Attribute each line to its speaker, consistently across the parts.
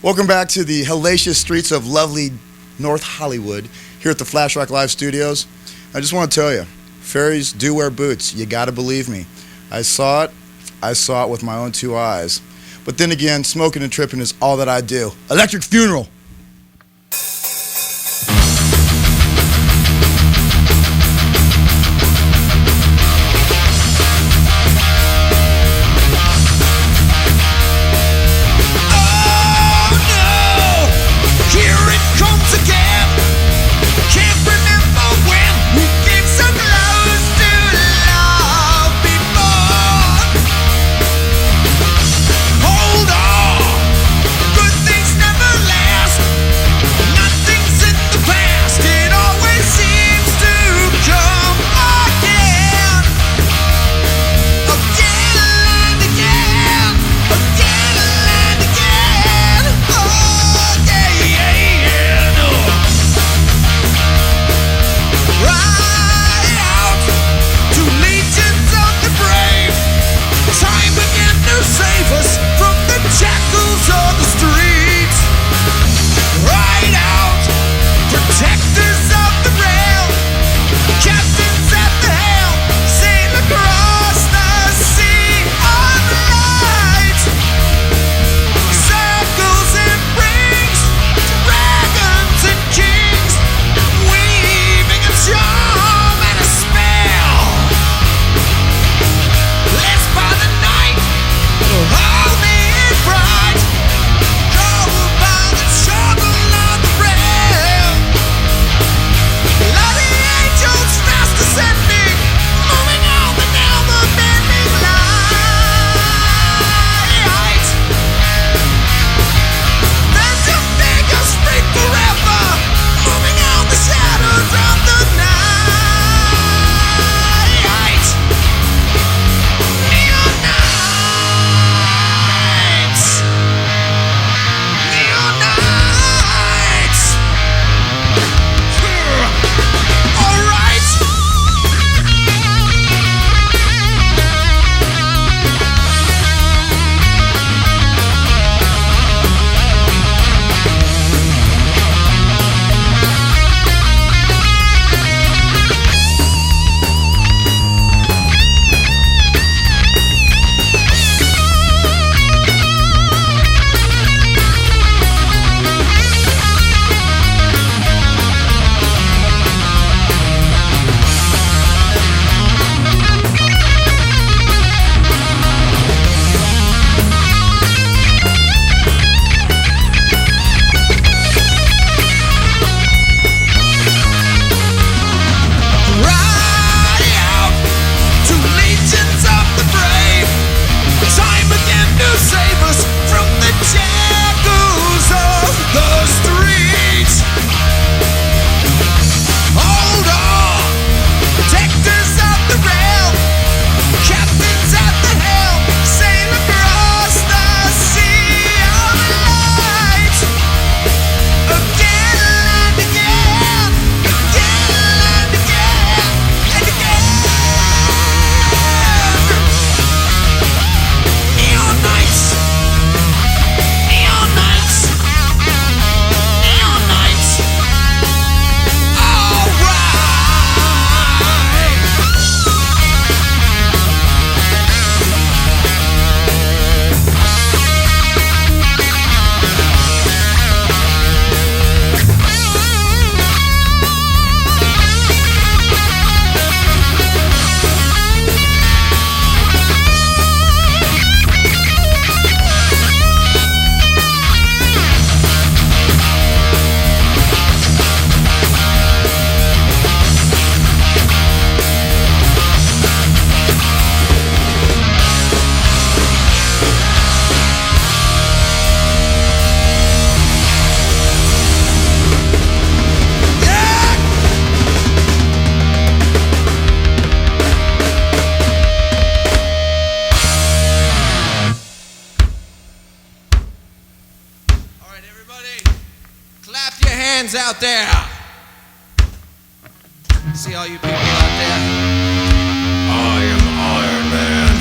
Speaker 1: Welcome back to the hellacious streets of lovely North Hollywood here at the FlashRock Live Studios. I just want to tell you, fairies do wear boots. You got to believe me. I saw it with my own two eyes. But then again, smoking and tripping is all that I do. Electric Funeral.
Speaker 2: Out there. See all you people out there. I am Iron Man.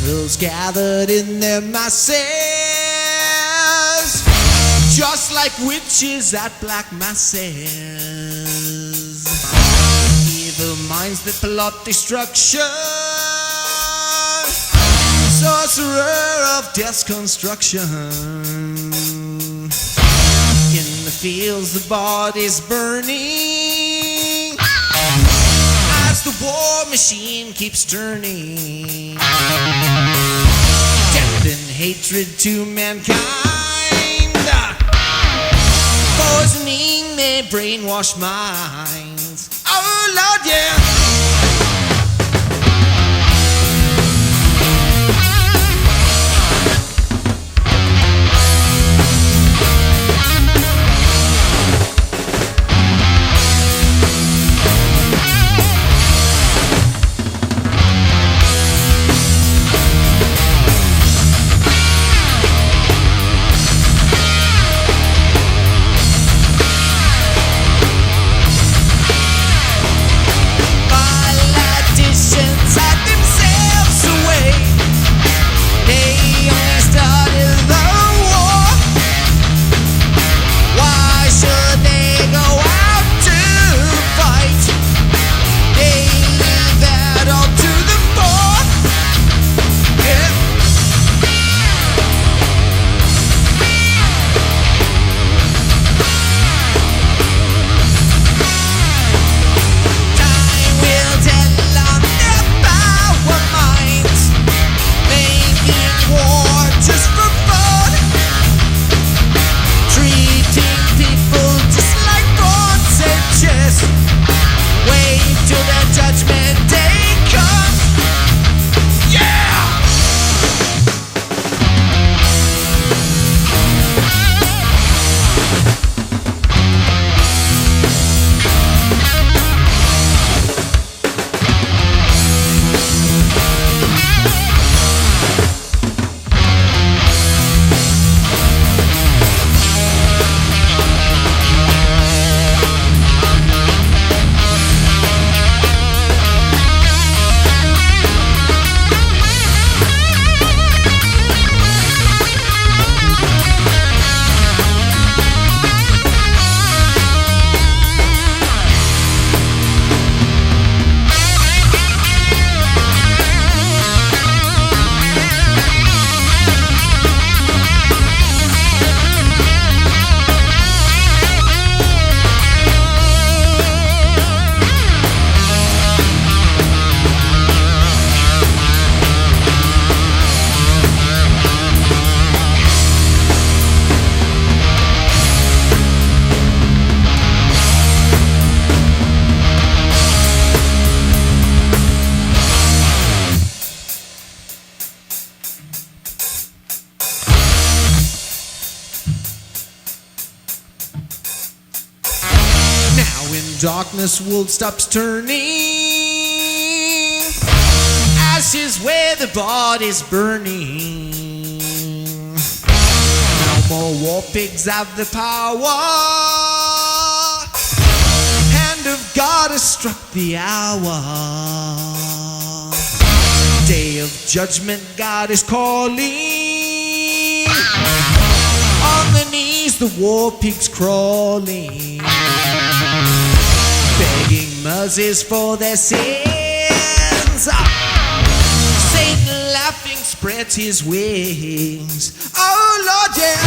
Speaker 3: devils gathered in their masses, just like witches at black masses. Evil minds that plot destruction, sorcerer of death's construction. In the fields the body's burning, as the war machine keeps turning. Death and hatred to mankind, poisoning their brainwashed minds. Oh Lord, yeah. Darkness world stops turning, ashes where the body's burning. No more war pigs have the power, hand of God has struck the hour. Day of judgment God is calling, on the knees the war pigs crawling, begging mercies for their sins. Satan laughing spreads his wings. Oh Lord, yeah.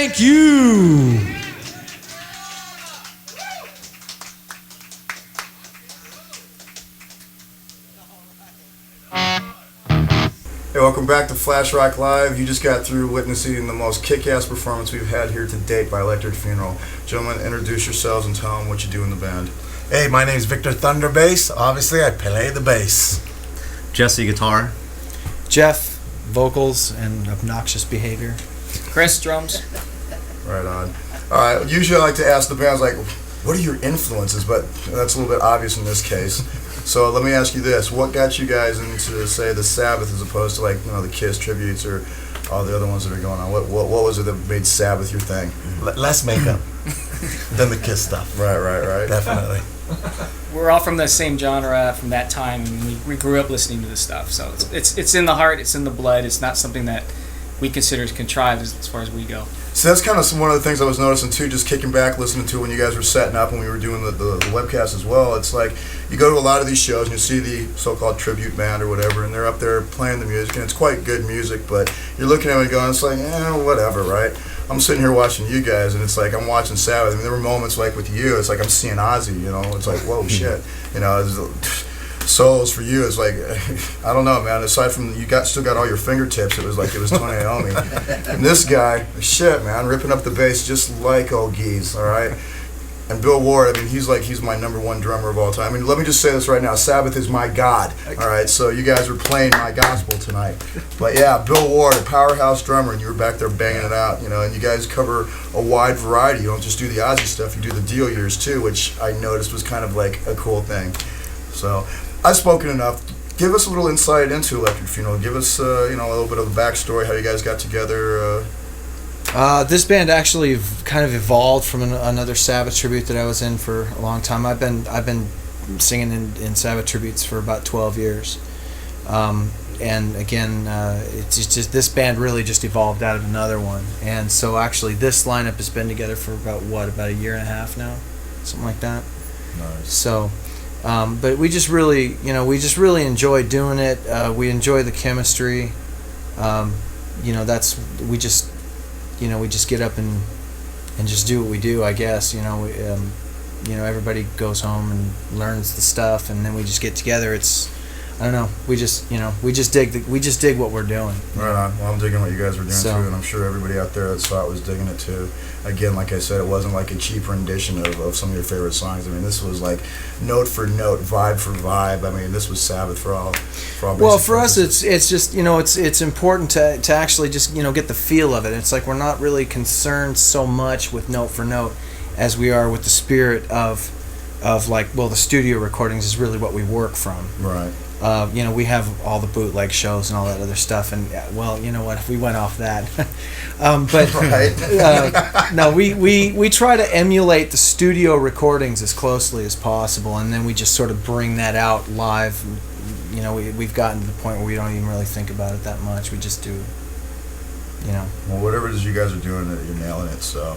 Speaker 3: Thank you.
Speaker 1: Hey, welcome back to FlashRock Live. You just got through witnessing the most kick-ass performance we've had here to date by Electric Funeral. Gentlemen, introduce yourselves and tell them what you do in the band.
Speaker 4: Hey, my name's Victor Thunderbass. Obviously, I play the bass.
Speaker 5: Jesse guitar.
Speaker 3: Jeff, vocals and obnoxious behavior.
Speaker 6: Chris, drums.
Speaker 1: Right on. All right, usually I like to ask the bands, like, what are your influences? But that's a little bit obvious in this case. So let me ask you this. What got you guys into, say, the Sabbath as opposed to, like, the Kiss tributes or all the other ones that are going on? What was it that made Sabbath your thing?
Speaker 4: Less makeup than the Kiss stuff.
Speaker 1: Right.
Speaker 4: Definitely.
Speaker 6: We're all from the same genre from that time, and we grew up listening to this stuff. So it's in the heart, it's in the blood. It's not something that we consider as contrived as far as we go.
Speaker 1: So that's kind of one of the things I was noticing too, just kicking back, listening to when you guys were setting up and we were doing the webcast as well. It's like you go to a lot of these shows and you see the so-called tribute band or whatever, and they're up there playing the music, and it's quite good music, but you're looking at it and going, it's like, whatever, right? I'm sitting here watching you guys, and it's like I'm watching Sabbath. I mean, there were moments like with you, it's like I'm seeing Ozzy, It's like, whoa, shit, solos for you, it's like, I don't know, man. Aside from still got all your fingertips, it was like it was Tony Iommi. And this guy, shit, man, ripping up the bass just like old geese, all right? And Bill Ward, I mean, he's my number one drummer of all time. I mean, let me just say this right now. Sabbath is my God, all right? So you guys are playing my gospel tonight. But yeah, Bill Ward, a powerhouse drummer, and you were back there banging it out, and you guys cover a wide variety. You don't just do the Ozzy stuff, you do the Dio years too, which I noticed was kind of like a cool thing. So I've spoken enough. Give us a little insight into Electric Funeral. Give us, a little bit of a backstory, how you guys got together.
Speaker 3: This band actually kind of evolved from another Sabbath tribute that I was in for a long time. I've been singing in Sabbath tributes for about 12 years, and again, it's just this band really just evolved out of another one. And so actually, this lineup has been together for about a year and a half now, something like that.
Speaker 1: Nice.
Speaker 3: So. But we just really enjoy doing it. We enjoy the chemistry. We just get up and just do what we do, I guess. Everybody goes home and learns the stuff, and then we just get together. I don't know. We just dig what we're doing.
Speaker 1: Right on. Well, I'm digging what you guys were doing too, and I'm sure everybody out there that saw it was digging it too. Again, like I said, it wasn't like a cheap rendition of some of your favorite songs. I mean, this was like note for note, vibe for vibe. I mean, this was Sabbath for all.
Speaker 3: Well, for us, it's just it's important to actually just get the feel of it. It's like we're not really concerned so much with note for note as we are with the spirit of the studio recordings is really what we work from.
Speaker 1: Right.
Speaker 3: We have all the bootleg shows and all that other stuff, and we went off that. But
Speaker 1: right.
Speaker 3: No, we try to emulate the studio recordings as closely as possible, and then we just sort of bring that out live. We've gotten to the point where we don't even really think about it that much. We just do.
Speaker 1: Well, whatever it is you guys are doing, you're nailing it. So.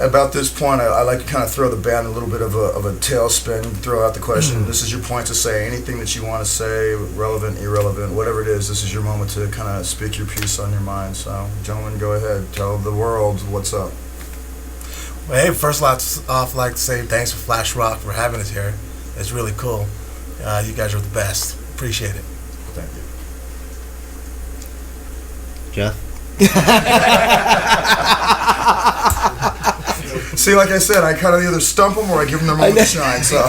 Speaker 1: About this point, I like to kind of throw the band a little bit of a tailspin, throw out the question. This is your point to say anything that you want to say, relevant, irrelevant, whatever it is. This is your moment to kind of speak your piece on your mind. So, gentlemen, go ahead. Tell the world what's up.
Speaker 4: Well, hey, first off, I'd like to say thanks for FlashRock for having us here. It's really cool. You guys are the best. Appreciate it.
Speaker 1: Thank you.
Speaker 5: Jeff?
Speaker 1: See, like I said, I kind of either stump them or I give them their moment to shine. So.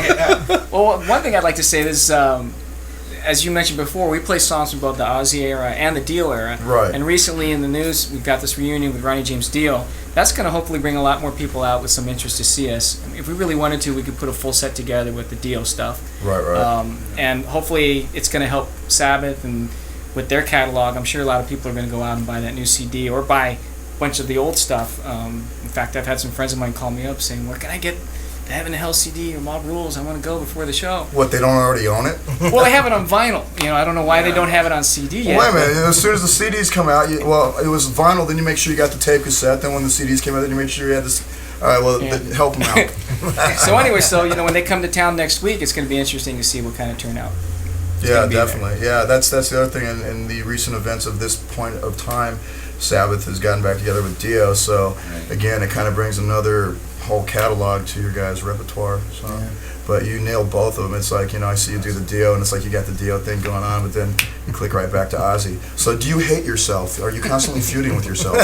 Speaker 6: Well, one thing I'd like to say is, as you mentioned before, we play songs from both the Ozzy era and the Dio era.
Speaker 1: Right.
Speaker 6: And recently in the news, we've got this reunion with Ronnie James Dio. That's going to hopefully bring a lot more people out with some interest to see us. I mean, if we really wanted to, we could put a full set together with the Dio stuff.
Speaker 1: Right.
Speaker 6: And hopefully it's going to help Sabbath and with their catalog. I'm sure a lot of people are going to go out and buy that new CD or buy a bunch of the old stuff. In fact, I've had some friends of mine call me up saying, where can I get the Heaven and Hell CD or Mob Rules? I want to go before the show.
Speaker 1: What, they don't already own it?
Speaker 6: Well, they have it on vinyl. I don't know why they don't have it on CD yet.
Speaker 1: Well, wait a minute. As soon as the CDs come out, it was vinyl, then you make sure you got the tape cassette. Then when the CDs came out, then you make sure you had this. All right, well, help them out.
Speaker 6: So anyway, when they come to town next week, it's going to be interesting to see what kind of turnout.
Speaker 1: Yeah, definitely. Yeah, that's the other thing in the recent events of this point of time. Sabbath has gotten back together with Dio. So again, it kind of brings another whole catalog to your guys' repertoire. So.
Speaker 3: Yeah.
Speaker 1: But you nailed both of them. It's like, I see you do the Dio, and it's like you got the Dio thing going on, but then you click right back to Ozzy. So do you hate yourself? Are you constantly feuding with yourself?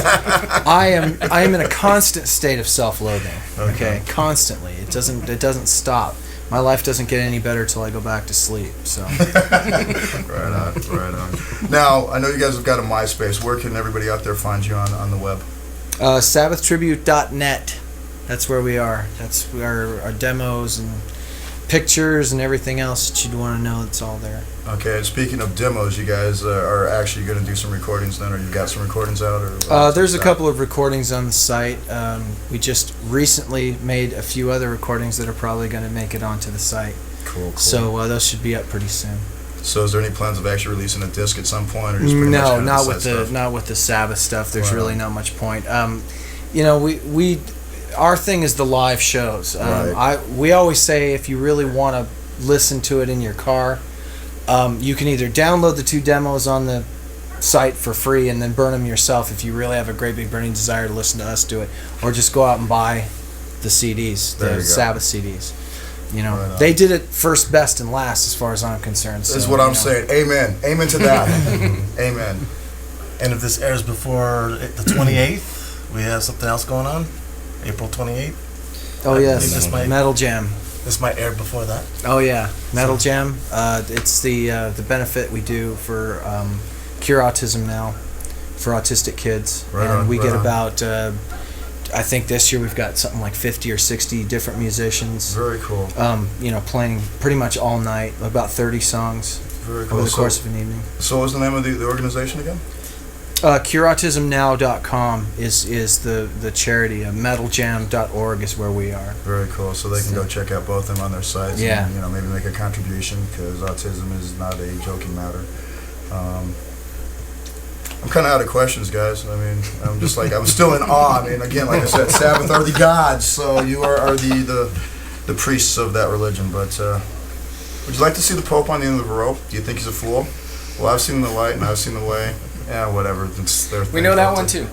Speaker 3: I am in a constant state of self-loathing. Okay, constantly. It doesn't stop. My life doesn't get any better till I go back to sleep. So.
Speaker 1: Right on. Now, I know you guys have got a MySpace. Where can everybody out there find you on the web?
Speaker 3: SabbathTribute.net. That's where we are. That's our demos and pictures and everything else that you'd want to know. It's all there.
Speaker 1: Okay, and speaking of demos, you guys are actually going to do some recordings then, or you've got some recordings out? Or
Speaker 3: there's a couple of recordings on the site. We just recently made a few other recordings that are probably going to make it onto the site.
Speaker 1: Cool.
Speaker 3: So those should be up pretty soon.
Speaker 1: So is there any plans of actually releasing a disc at some point, or just pretty much
Speaker 3: No,
Speaker 1: kind of
Speaker 3: not with the Sabbath stuff. There's
Speaker 1: Wow.
Speaker 3: really not much point. We our thing is the live shows.
Speaker 1: Right.
Speaker 3: We always say if you really want to listen to it in your car, you can either download the 2 demos on the site for free and then burn them yourself if you really have a great big burning desire to listen to us do it, or just go out and buy the CDs,
Speaker 1: There you
Speaker 3: the
Speaker 1: go.
Speaker 3: Sabbath CDs.
Speaker 1: Right on.
Speaker 3: They did it first, best, and last as far as I'm concerned.
Speaker 1: That's what I'm saying. Amen to that. Amen.
Speaker 4: And if this airs before the 28th, we have something else going on. April 28th.
Speaker 3: Oh
Speaker 4: I
Speaker 3: yes,
Speaker 4: believe this might-
Speaker 3: Metal Jam.
Speaker 4: This might air before that.
Speaker 3: Oh yeah, Metal Jam. It's the benefit we do for Cure Autism Now, for autistic kids,
Speaker 1: Right
Speaker 3: and
Speaker 1: on,
Speaker 3: we
Speaker 1: right
Speaker 3: get
Speaker 1: on.
Speaker 3: about. I think this year we've got something like 50 or 60 different musicians.
Speaker 1: Very cool.
Speaker 3: Playing pretty much all night, about 30 songs
Speaker 1: Very cool.
Speaker 3: over the course of an evening.
Speaker 1: So what's the name of the organization again?
Speaker 3: CureAutismNow.com is the charity. MetalJam.org is where we are.
Speaker 1: Very cool. So they can go check out both of them on their sites.
Speaker 3: Yeah.
Speaker 1: And, maybe make a contribution, because autism is not a joking matter. I'm kind of out of questions, guys. I mean, I'm just like, I'm still in awe. I mean, again, like I said, Sabbath are the gods, so you are the priests of that religion. But would you like to see the Pope on the end of the rope? Do you think he's a fool? Well, I've seen the light and I've seen the way. Yeah, whatever. It's their thing.
Speaker 6: We know that one too.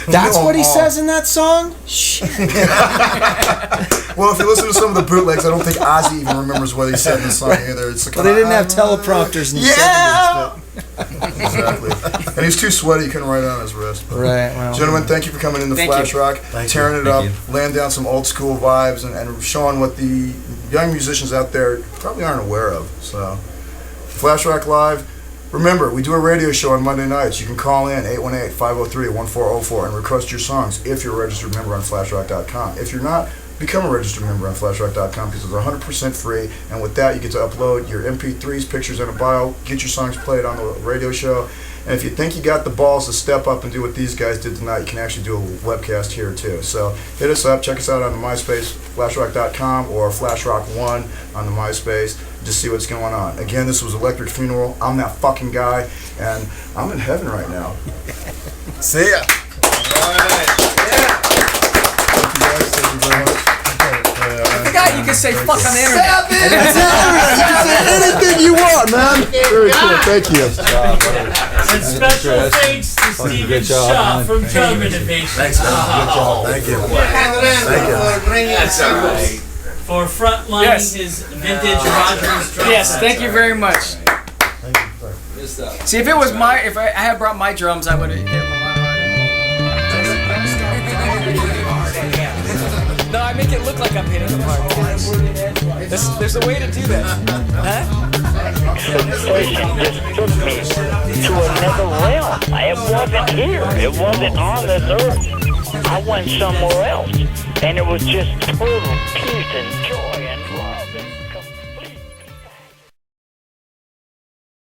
Speaker 3: That's
Speaker 1: No,
Speaker 3: what he
Speaker 1: all.
Speaker 3: says in that song? Shit.
Speaker 1: Well, if you listen to some of the bootlegs, I don't think Ozzy even remembers what he said in the song either. It's
Speaker 3: Well, they didn't have teleprompters in the 70s.
Speaker 1: Exactly. And he's too sweaty, he couldn't write it on his wrist. But.
Speaker 3: Right, well.
Speaker 1: Gentlemen, thank you for coming into
Speaker 6: Thank
Speaker 1: Flash
Speaker 6: you.
Speaker 1: Rock,
Speaker 4: Thank
Speaker 1: tearing
Speaker 4: you.
Speaker 1: it up,
Speaker 5: Thank
Speaker 1: laying down some old school vibes, and showing what the young musicians out there probably aren't aware of. So, Flash Rock Live. Remember, we do a radio show on Monday nights. You can call in 818-503-1404 and request your songs if you're a registered member on FlashRock.com. If you're not, become a registered member on FlashRock.com, because it's 100% free. And with that, you get to upload your MP3s, pictures, and a bio. Get your songs played on the radio show. And if you think you got the balls to step up and do what these guys did tonight, you can actually do a webcast here too. So hit us up, check us out on the MySpace, flashrock.com, or FlashRock1 on the MySpace. Just see what's going on. Again, this was Electric Funeral. I'm that fucking guy, and I'm in heaven right now.
Speaker 4: See ya.
Speaker 1: Thank you guys. Thank you very much.
Speaker 6: I forgot you can say fuck on the internet.
Speaker 1: You can say anything you want, man. Very cool. Thank you.
Speaker 7: And special thanks to Stephen Shaw from Drum Innovation.
Speaker 4: Thanks, man. Good job. Thank you. Thank you.
Speaker 7: That's all right. For frontlining
Speaker 6: Yes.
Speaker 7: his vintage Rogers drum
Speaker 6: Yes,
Speaker 7: set.
Speaker 6: thank you very much.
Speaker 4: Thank you.
Speaker 6: See, if I had brought my drums, I would have hit him a lot harder. No, I make it look like I'm hitting him hard. There's a way to do that. Huh?
Speaker 8: Sensation just took me to another realm. It wasn't here. It wasn't on this earth. I went somewhere else, and it was just total peace and joy.